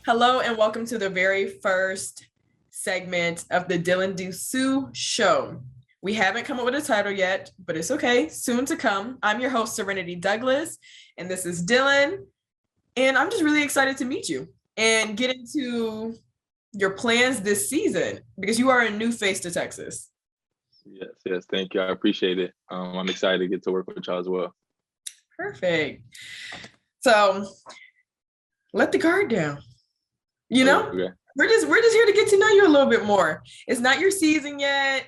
Hello and welcome to the very first segment of the Disu show. We haven't come up with a title yet, but it's okay. Soon to come. I'm your host, Serenity Douglas, and this is Dylan. And I'm just really excited to meet you and get into your plans this season because you are a new face to Texas. Yes. Thank you. I appreciate it. I'm excited to get to work with y'all as well. Perfect. So let the guard down. Okay. We're just here to get to know you a little bit more. It's not your season yet.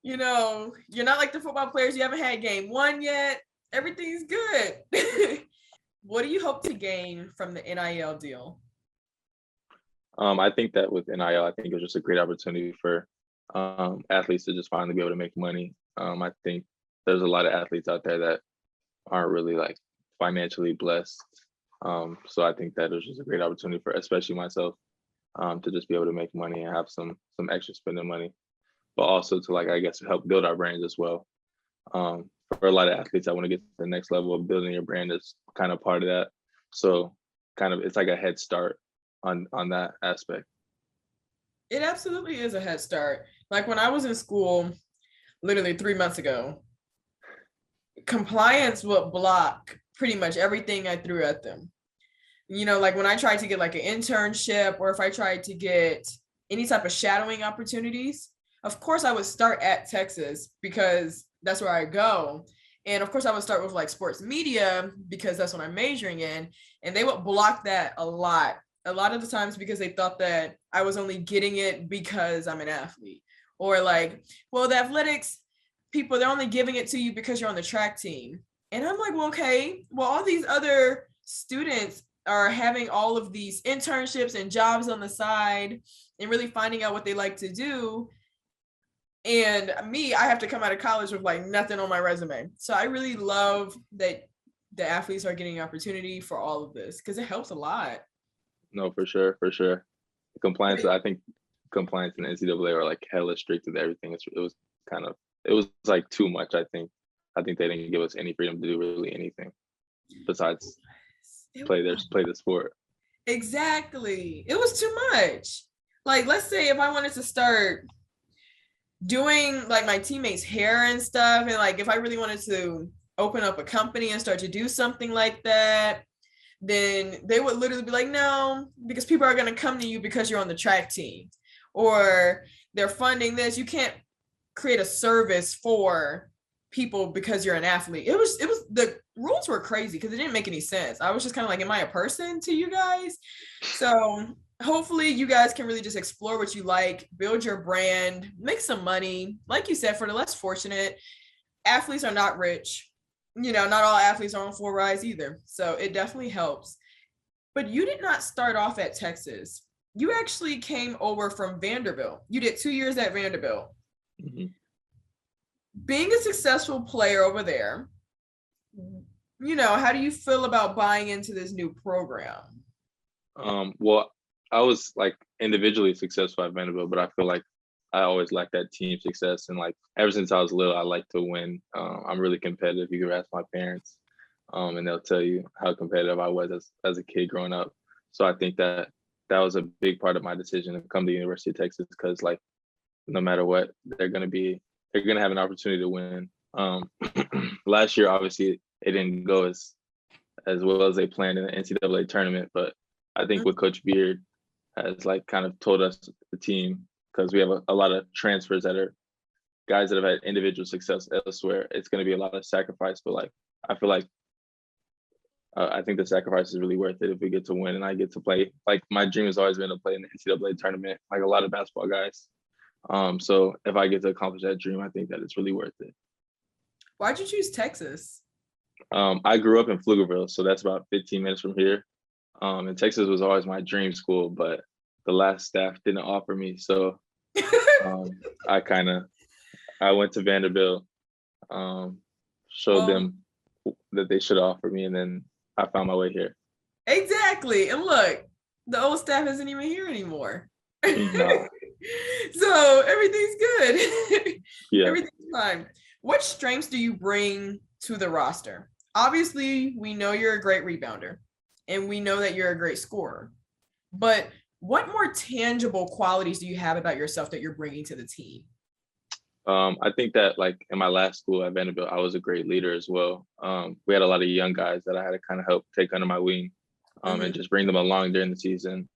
You're not like the football players. You haven't had game one yet. Everything's good. What do you hope to gain from the NIL deal? I think that with NIL, I think it was just a great opportunity for athletes to just finally be able to make money. I think there's a lot of athletes out there that aren't really like financially blessed. So I think that it was just a great opportunity for especially myself to just be able to make money and have some extra spending money, but also to I guess help build our brands as well. For a lot of athletes, I want to get to the next level of building your brand is kind of part of that. So kind of it's like a head start on that aspect. It absolutely is a head start. Like when I was in school, literally 3 months ago, compliance would block pretty much everything I threw at them. Like when I tried to get like an internship or if I tried to get any type of shadowing opportunities, of course I would start at Texas because that's where I go. And of course I would start with like sports media because that's what I'm majoring in. And they would block that a lot of the times because they thought that I was only getting it because I'm an athlete. Or like, well, the athletics people, they're only giving it to you because you're on the track team. And I'm like, well, okay, well, all these other students are having all of these internships and jobs on the side and really finding out what they like to do. And me, I have to come out of college with like nothing on my resume. So I really love that the athletes are getting opportunity for all of this because it helps a lot. No, for sure. Compliance, I think compliance and NCAA are like hella strict with everything. It was like too much, I think. I think they didn't give us any freedom to do really anything besides play the sport. Exactly. It was too much. Like, let's say if I wanted to start doing like my teammates' hair and stuff, and like if I really wanted to open up a company and start to do something like that, then they would literally be like, no, because people are going to come to you because you're on the track team or they're funding this. You can't create a service for people because you're an athlete. It was the rules were crazy because it didn't make any sense. I was just kind of like, am I a person to you guys? So hopefully you guys can really just explore what you like, build your brand, make some money. Like you said, for the less fortunate, athletes are not rich. Not all athletes are on full rise either. So it definitely helps. But you did not start off at Texas. You actually came over from Vanderbilt. You did 2 years at Vanderbilt. Mm-hmm. Being a successful player over there, how do you feel about buying into this new program? Well, I was like individually successful at Vanderbilt, but I feel like I always liked that team success. And like ever since I was little, I like to win. I'm really competitive. You can ask my parents and they'll tell you how competitive I was as a kid growing up. So I think that was a big part of my decision to come to the University of Texas because like no matter what, they're going to have an opportunity to win. Last year, obviously, it didn't go as well as they planned in the NCAA tournament, but I think what Coach Beard has like kind of told us, the team, because we have a lot of transfers that are guys that have had individual success elsewhere. It's going to be a lot of sacrifice, but like I feel like I think the sacrifice is really worth it if we get to win and I get to play. Like my dream has always been to play in the NCAA tournament, like a lot of basketball guys. So if I get to accomplish that dream, I think that it's really worth it. Why'd you choose Texas? I grew up in Pflugerville, so that's about 15 minutes from here. And Texas was always my dream school, but the last staff didn't offer me. So I went to Vanderbilt, showed them that they should offer me, and then I found my way here. Exactly. And look, the old staff isn't even here anymore. No. So everything's good. Yeah. Everything's fine. What strengths do you bring to the roster? Obviously, we know you're a great rebounder and we know that you're a great scorer. But what more tangible qualities do you have about yourself that you're bringing to the team? I think that like in my last school at Vanderbilt, I was a great leader as well. We had a lot of young guys that I had to kind of help take under my wing, and just bring them along during the season.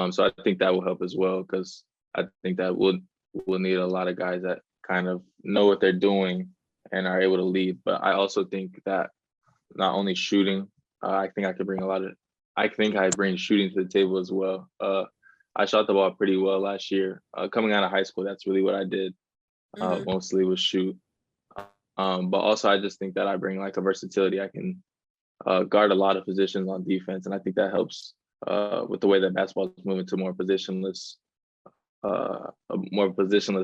So I think that will help as well, because I think that we'll need a lot of guys that kind of know what they're doing and are able to lead. But I also think that not only shooting, I think I could bring I think I bring shooting to the table as well. I shot the ball pretty well last year. Coming out of high school, that's really what I did. Mostly was shoot. But also I just think that I bring like a versatility. I can guard a lot of positions on defense, and I think that helps with the way that basketball is moving to a more positionless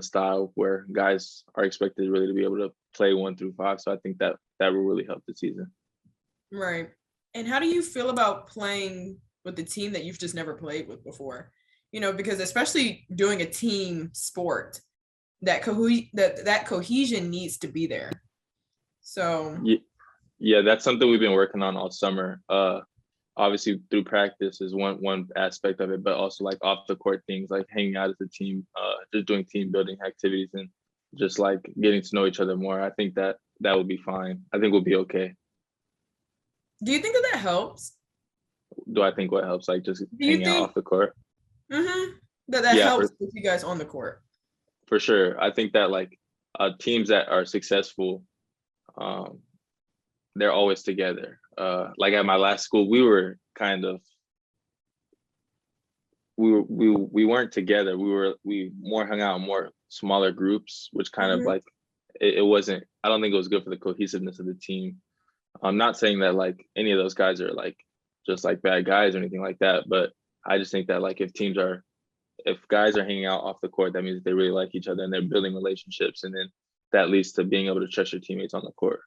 style where guys are expected really to be able to play 1 through 5. So I think that will really help the season. Right. And how do you feel about playing with the team that you've just never played with before? You know, because especially doing a team sport, that cohesion needs to be there. So yeah, that's something we've been working on all summer. Obviously through practice is one aspect of it, but also like off the court things like hanging out as a team, just doing team building activities and just like getting to know each other more. I think that will be fine. I think we'll be okay. Do you think that helps? Do I think what helps? Like just hanging out off the court? That helps with you guys on the court? For sure. I think that like teams that are successful, they're always together. Like at my last school, we were kind of we weren't together. We more hung out in more smaller groups, which kind of like it wasn't. I don't think it was good for the cohesiveness of the team. I'm not saying that like any of those guys are like just like bad guys or anything like that, but I just think that like if guys are hanging out off the court, that means they really like each other and they're building relationships, and then that leads to being able to trust your teammates on the court.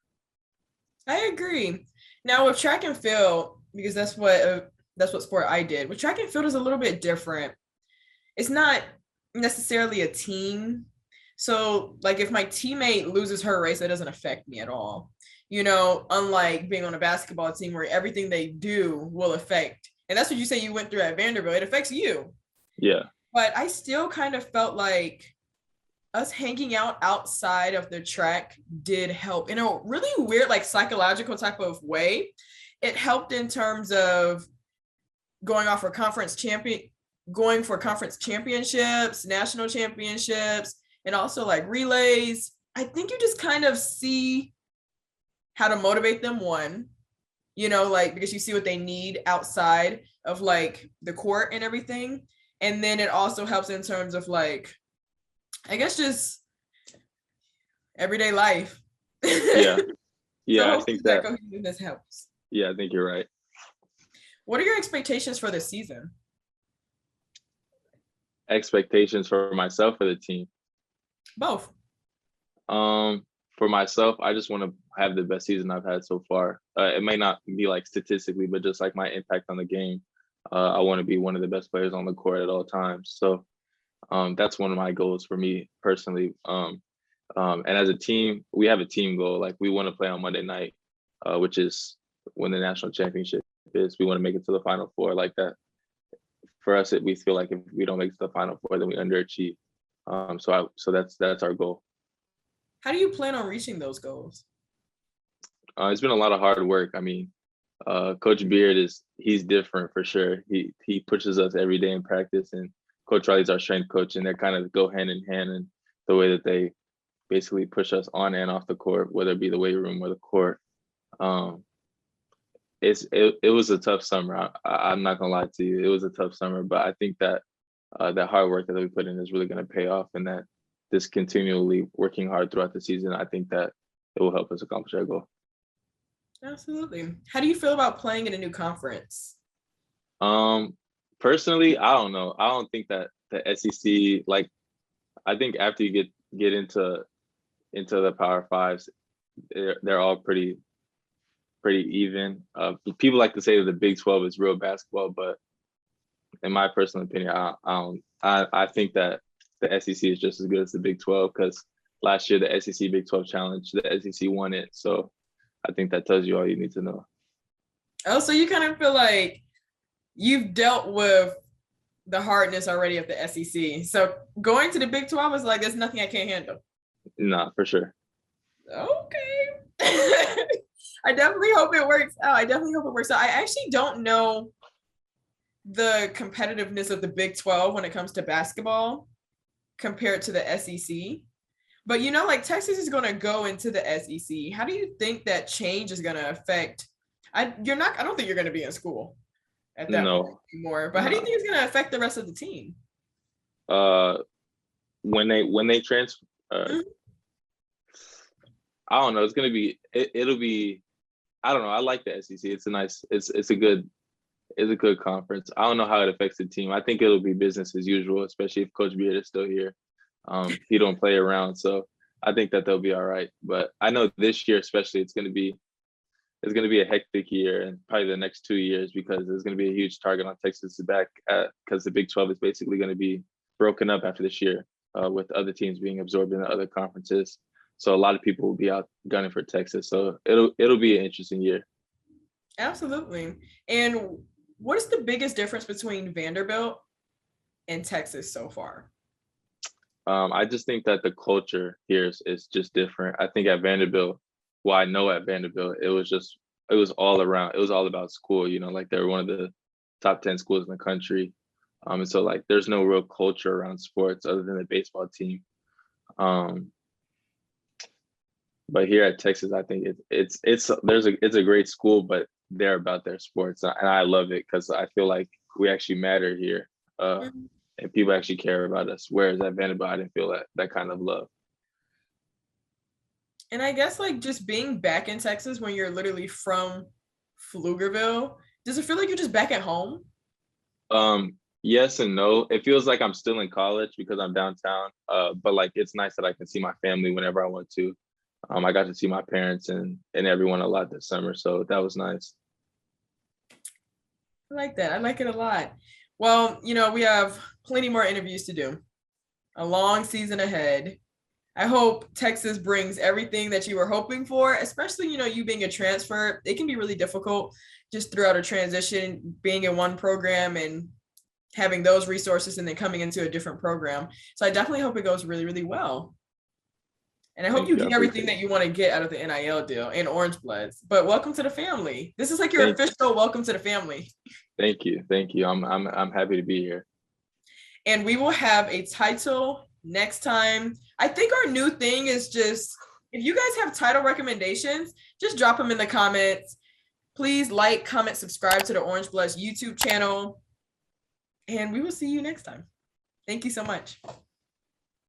I agree. Now with track and field, because that's what sport I did. With track and field is a little bit different. It's not necessarily a team. So like if my teammate loses her race, that doesn't affect me at all. You know, unlike being on a basketball team where everything they do will affect. And that's what you say you went through at Vanderbilt. It affects you. Yeah. But I still kind of felt like us hanging out outside of the track did help in a really weird, like psychological type of way. It helped in terms of going for conference championships, national championships, and also like relays. I think you just kind of see how to motivate them, one, you know, like because you see what they need outside of like the court and everything. And then it also helps in terms of like, I guess just everyday life. Yeah. Yeah, so I think that cohesiveness helps. Yeah, I think you're right. What are your expectations for this season? Expectations for myself or the team? Both. For myself, I just want to have the best season I've had so far. It may not be like statistically, but just like my impact on the game. I want to be one of the best players on the court at all times. So that's one of my goals for me personally. And as a team, we have a team goal. Like we want to play on Monday night, which is when the national championship is. We want to make it to the Final Four. Like that. For us, we feel like if we don't make it to the Final Four, then we underachieve. So that's our goal. How do you plan on reaching those goals? It's been a lot of hard work. I mean, Coach Beard he's different for sure. He pushes us every day in practice, and Coach Riley's our strength coach, and they kind of go hand in hand in the way that they basically push us on and off the court, whether it be the weight room or the court. It was a tough summer. I'm not gonna lie to you. It was a tough summer, but I think that that hard work that we put in is really gonna pay off, and that this continually working hard throughout the season, I think that it will help us accomplish our goal. Absolutely. How do you feel about playing in a new conference? Personally, I don't know. I don't think that the SEC, like, I think after you get into the Power Fives, they're all pretty even. People like to say that the Big 12 is real basketball, but in my personal opinion, I think that the SEC is just as good as the Big 12, because last year the SEC Big 12 Challenge, the SEC won it. So I think that tells you all you need to know. Oh, so you kind of feel like you've dealt with the hardness already of the SEC. So going to the Big 12 is like, there's nothing I can't handle. Nah, for sure. Okay. I definitely hope it works out. I actually don't know the competitiveness of the Big 12 when it comes to basketball compared to the SEC. But like Texas is going to go into the SEC. How do you think that change is going to affect? I don't think you're going to be in school at that point anymore. But how do you think it's going to affect the rest of the team? When they transfer, I don't know. It's gonna be. It'll be. I don't know. I like the SEC. It's a nice. It's a good conference. I don't know how it affects the team. I think it'll be business as usual, especially if Coach Beard is still here. He don't play around, so I think that they'll be all right. But I know this year, especially, it's gonna be a hectic year, and probably the next 2 years, because there's gonna be a huge target on Texas' back, because the Big 12 is basically gonna be broken up after this year, with other teams being absorbed into other conferences. So a lot of people will be out gunning for Texas. So it'll be an interesting year. Absolutely. And what is the biggest difference between Vanderbilt and Texas so far? I just think that the culture here is just different. I think at Vanderbilt, I know at Vanderbilt, it was all around. It was all about school. Like they were one of the top 10 schools in the country. And so like there's no real culture around sports other than the baseball team. But here at Texas, I think it's a great school, but they're about their sports, and I love it because I feel like we actually matter here, and people actually care about us. Whereas at Vanderbilt, I didn't feel that kind of love. And I guess like just being back in Texas when you're literally from Pflugerville, does it feel like you're just back at home? Yes and no. It feels like I'm still in college because I'm downtown. But like it's nice that I can see my family whenever I want to. I got to see my parents and everyone a lot this summer, so that was nice. I like that. I like it a lot. Well, we have plenty more interviews to do. A long season ahead. I hope Texas brings everything that you were hoping for, especially, you being a transfer. It can be really difficult just throughout a transition, being in one program and having those resources and then coming into a different program. So I definitely hope it goes really, really well. And I hope you get everything that you want to get out of the NIL deal and Orange Bloods. But welcome to the family. This is like your official welcome to the family. Thank you. I'm happy to be here. And we will have a title next time. I think our new thing is just, if you guys have title recommendations, just drop them in the comments. Please like, comment, subscribe to the Orange Bloods YouTube channel. And we will see you next time. Thank you so much.